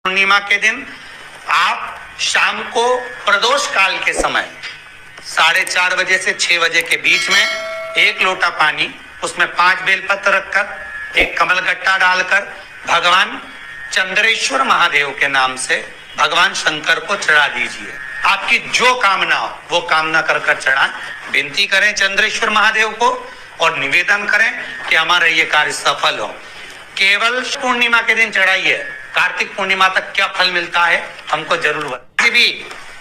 पूर्णिमा के दिन आप शाम को प्रदोष काल के समय 4:30 बजे से 6 बजे के बीच में 1 लोटा पानी, उसमें 5 बेलपत्र रखकर, 1 कमलगट्टा डालकर भगवान चंद्रेश्वर महादेव के नाम से भगवान शंकर को चढ़ा दीजिए। आपकी जो कामना हो वो कामना कर कर चढ़ाएं। विनती करें चंद्रेश्वर महादेव को और निवेदन करें कि हमारा ये कार्य सफल हो। केवल पूर्णिमा के दिन चढ़ाइए। कार्तिक पूर्णिमा तक क्या फल मिलता है हमको जरूर बताइए। भी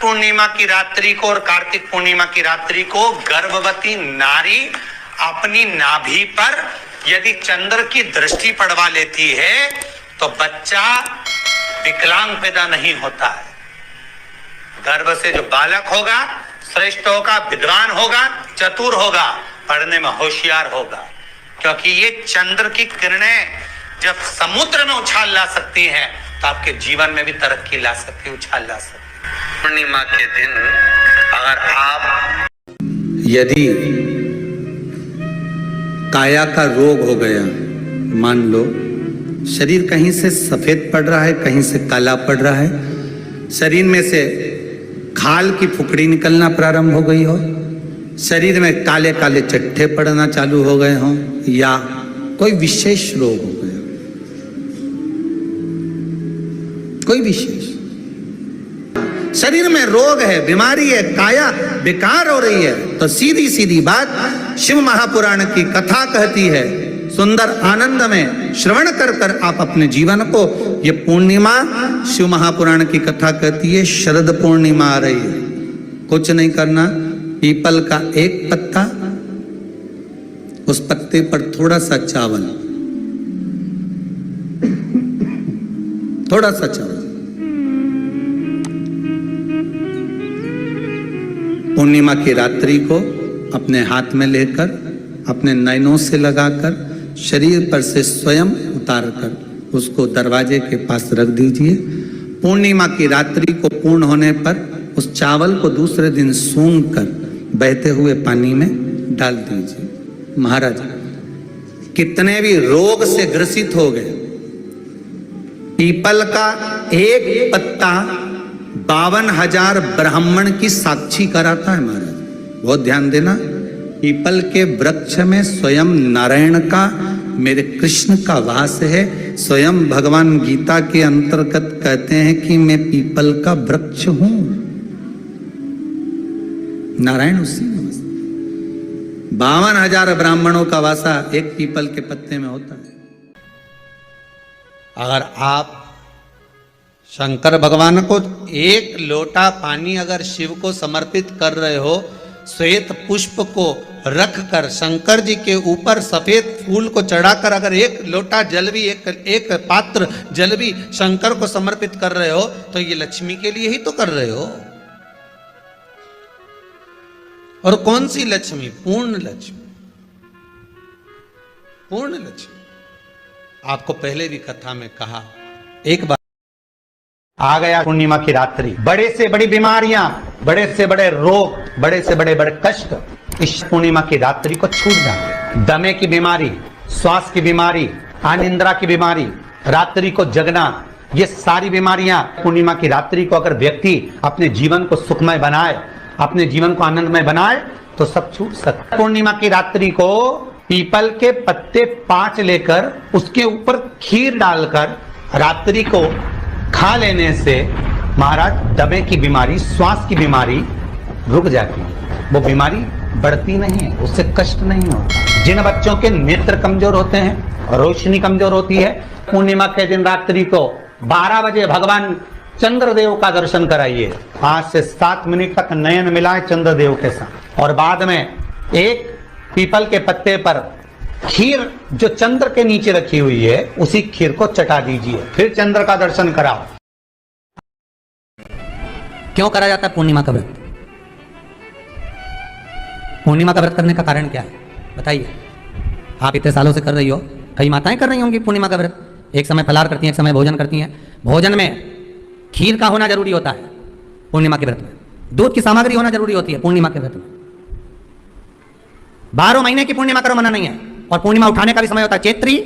पूर्णिमा की रात्रि को और कार्तिक पूर्णिमा की रात्रि को गर्भवती नारी अपनी नाभि पर यदि चंद्र की दृष्टि पड़वा लेती है तो बच्चा विकलांग पैदा नहीं होता है। गर्भ से जो बालक होगा श्रेष्ठ होगा, विद्वान होगा, चतुर होगा, पढ़ने में होशियार होगा, क्योंकि ये चंद्र की किरणें जब समुद्र में उछाल ला सकती हैं तो आपके जीवन में भी तरक्की ला सकती है, उछाल ला सकती है। पूर्णिमा के दिन अगर आप यदि काया का रोग हो गया, मान लो शरीर कहीं से सफेद पड़ रहा है, कहीं से काला पड़ रहा है, शरीर में से खाल की फुकड़ी निकलना प्रारंभ हो गई हो, शरीर में काले काले चट्टे पड़ना चालू हो गए हों, या कोई विशेष रोग हो गया, कोई विशेष शरीर में रोग है, बीमारी है, काया बेकार हो रही है, तो सीधी सीधी बात शिव महापुराण की कथा कहती है। सुंदर आनंद में श्रवण कर कर आप अपने जीवन को, ये पूर्णिमा शिव महापुराण की कथा कहती है, शरद पूर्णिमा आ रही है, कुछ नहीं करना, पीपल का एक पत्ता, उस पत्ते पर थोड़ा सा चावल, थोड़ा सा चावल, पूर्णिमा की रात्रि को अपने हाथ में लेकर अपने नयनों से लगाकर शरीर पर से स्वयं उतार कर उसको दरवाजे के पास रख दीजिए। पूर्णिमा की रात्रि को पूर्ण होने पर उस चावल को दूसरे दिन सूंघ कर बहते हुए पानी में डाल दीजिए। महाराज कितने भी रोग से ग्रसित हो गए, पीपल का एक पत्ता 52,000 ब्राह्मण की साक्षी कराता है। महाराज बहुत ध्यान देना, पीपल के वृक्ष में स्वयं नारायण का, मेरे कृष्ण का वास है। स्वयं भगवान गीता के अंतर्गत कहते हैं कि मैं पीपल का वृक्ष हूं, नारायण उसी में। 52,000 ब्राह्मणों का वासा एक पीपल के पत्ते में होता है। अगर आप शंकर भगवान को 1 लोटा पानी अगर शिव को समर्पित कर रहे हो, श्वेत पुष्प को रख कर शंकर जी के ऊपर सफेद फूल को चढ़ाकर अगर 1 लोटा जल भी, एक पात्र जल भी शंकर को समर्पित कर रहे हो, तो ये लक्ष्मी के लिए ही तो कर रहे हो। और कौन सी लक्ष्मी? पूर्ण लक्ष्मी, पूर्ण लक्ष्मी। आपको पहले भी कथा में कहा, एक बार आ गया पूर्णिमा की रात्रि, बड़े से बड़ी बीमारियां, बड़े से बड़े रोग, बड़े से बड़े कष्ट इस पूर्णिमा की रात्रि को छूट जाए। दमे की बीमारी, श्वास की बीमारी, अनिद्रा की बीमारी, रात्रि को जगना, ये सारी बीमारियां पूर्णिमा की रात्रि को अगर व्यक्ति अपने जीवन को सुखमय बनाए, अपने जीवन को आनंदमय बनाए, तो सब छूट सकता है। पूर्णिमा की रात्रि को पीपल के पत्ते 5 लेकर उसके ऊपर खीर डालकर रात्रि को खा लेने से महाराज दमे की बीमारी, श्वास की बीमारी रुक जाती है, वो बीमारी बढ़ती नहीं है, उससे कष्ट नहीं होता। जिन बच्चों के नेत्र कमजोर होते हैं, रोशनी कमजोर होती है, पूर्णिमा के दिन रात्रि को 12 बजे भगवान चंद्रदेव का दर्शन कराइए। 5 से 7 मिनट तक नयन मिलाए चंद्रदेव के साथ, और बाद में एक पीपल के पत्ते पर खीर जो चंद्र के नीचे रखी हुई है, उसी खीर को चटा दीजिए, फिर चंद्र का दर्शन कराओ। क्यों करा जाता है पूर्णिमा का व्रत? पूर्णिमा का व्रत करने का कारण क्या है बताइए? आप इतने सालों से कर रही हो, कई माताएं कर रही होंगी पूर्णिमा का व्रत, एक समय फलाहार करती हैं, एक समय भोजन करती हैं। भोजन में खीर का होना जरूरी होता है पूर्णिमा के व्रत में, दूध की सामग्री होना जरूरी होती है पूर्णिमा के व्रत में। 12 महीने की पूर्णिमा करो, मना नहीं है। और पूर्णिमा उठाने का भी समय होता है, चैत्री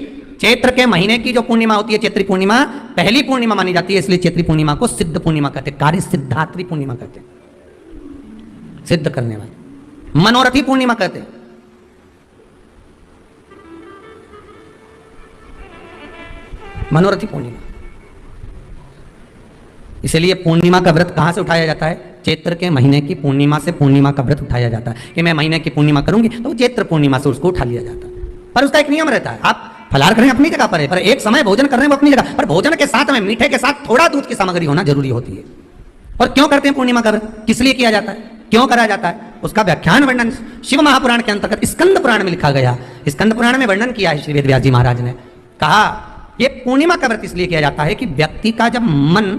चैत्र के महीने की जो पूर्णिमा होती है, चैत्री पूर्णिमा पहली पूर्णिमा मानी जाती है, इसलिए चैत्री पूर्णिमा को सिद्ध पूर्णिमा कहते हैं, कार्य सिद्धात्री पूर्णिमा कहते हैं, सिद्ध करने वाली। मनोरथी पूर्णिमा कहते हैं। मनोरथी पूर्णिमा, इसलिए पूर्णिमा का व्रत कहां से उठाया जाता है? चैत्र के महीने की पूर्णिमा से पूर्णिमा का व्रत उठाया जाता है कि मैं महीने की पूर्णिमा करूंगी तो चैत्र पूर्णिमा से उसको उठा लिया जाता है। पर उसका एक नियम रहता है, आप फलाहार करें अपनी जगह पर है, पर एक समय भोजन कर रहे हैं वो अपनी जगह पर, भोजन के साथ में मीठे के साथ थोड़ा दूध की सामग्री होना जरूरी होती है। और क्यों करते हैं पूर्णिमा का व्रत, किस लिए किया जाता है, क्यों करा जाता है, उसका व्याख्यान वर्णन शिव महापुराण के अंतर्गत स्कंद पुराण में लिखा गया। स्कंद पुराण में वर्णन किया है श्री वेदव्यास जी महाराज ने, कहा ये पूर्णिमा का व्रत इसलिए किया जाता है कि व्यक्ति का जब मन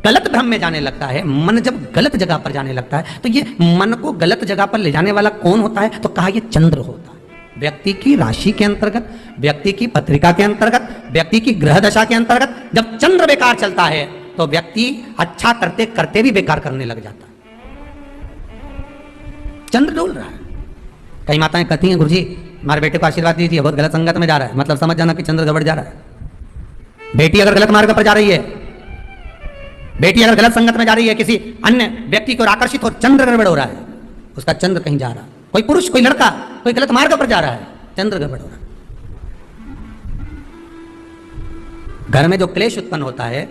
गलत भ्रम में जाने लगता है, मन जब गलत जगह पर जाने लगता है, तो ये मन को गलत जगह पर ले जाने वाला कौन होता है? तो कहा ये चंद्र होता है। व्यक्ति की राशि के अंतर्गत, व्यक्ति की पत्रिका के अंतर्गत, व्यक्ति की ग्रह दशा के अंतर्गत जब चंद्र बेकार चलता है तो व्यक्ति अच्छा करते करते भी बेकार करने लग जाता है। चंद्र डोल रहा है। कई माताएं कहती हैं, गुरुजी हमारे बेटे को आशीर्वाद दीजिए, बहुत गलत संगत में जा रहा है, मतलब समझ जाना कि चंद्र गड़बड़ जा रहा है। बेटी अगर गलत मार्ग पर जा रही है, बेटी अगर गलत संगत में जा रही है, किसी अन्य व्यक्ति को आकर्षित हो, चंद्र गड़बड़ हो रहा है, उसका चंद्र कहीं जा रहा है, कोई पुरुष कोई लड़का कोई गलत मार्ग पर जा रहा है, चंद्र गड़बड़ हो रहा है। घर में जो क्लेश उत्पन्न होता है,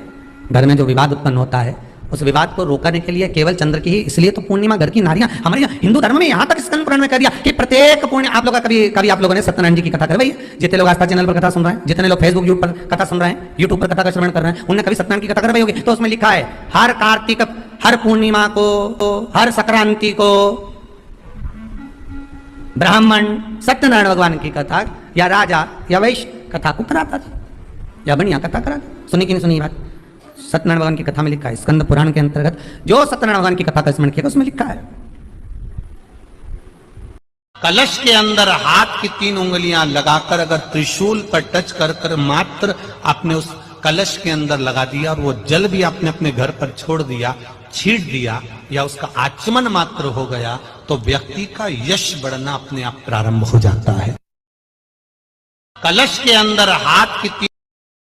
घर में जो विवाद उत्पन्न होता है, उस विवाद को रोकने के लिए केवल चंद्र की ही, इसलिए तो पूर्णिमा घर की नारियां हमारे यहाँ हिंदू धर्म में यहाँ तक स्कंद पुराण में कह दिया कि प्रत्येक पूर्णिमा, आप लोग का कभी आप लोगों ने सत्यनारायण जी की कथा करवाई है? जितने लोग आस्था चैनल पर कथा सुन रहे हैं, जितने लोग फेसबुक यूट्यूब पर कथा सुन रहे हैं, यूट्यूब पर कथा का श्रवण कर रहे हैं, उन्होंने कभी सत्यनारायण की कथा करवाई होगी? तो उसमें लिखा है हर कार्तिक, हर पूर्णिमा को, हर संक्रांति को ब्राह्मण सत्यनारायण भगवान की कथा या राजा या वैश्य कथा को कराता था, या बढ़िया कथा कराता। सुनी कि नहीं सुनी बात? सत्यनारायण भगवान की कथा में लिखा है, स्कंद पुराण के अंतर्गत जो सत्यनारायण भगवान की कथा का स्मरण किया उसमें लिखा है, कलश के अंदर हाथ की 3 उंगलियां लगाकर अगर त्रिशूल पर टच कर कर मात्र आपने उस कलश के अंदर लगा दिया और वो जल भी आपने अपने घर पर छोड़ दिया, छीट दिया, या उसका आचमन मात्र हो गया, तो व्यक्ति का यश बढ़ना अपने आप प्रारंभ हो जाता है। कलश के अंदर हाथ की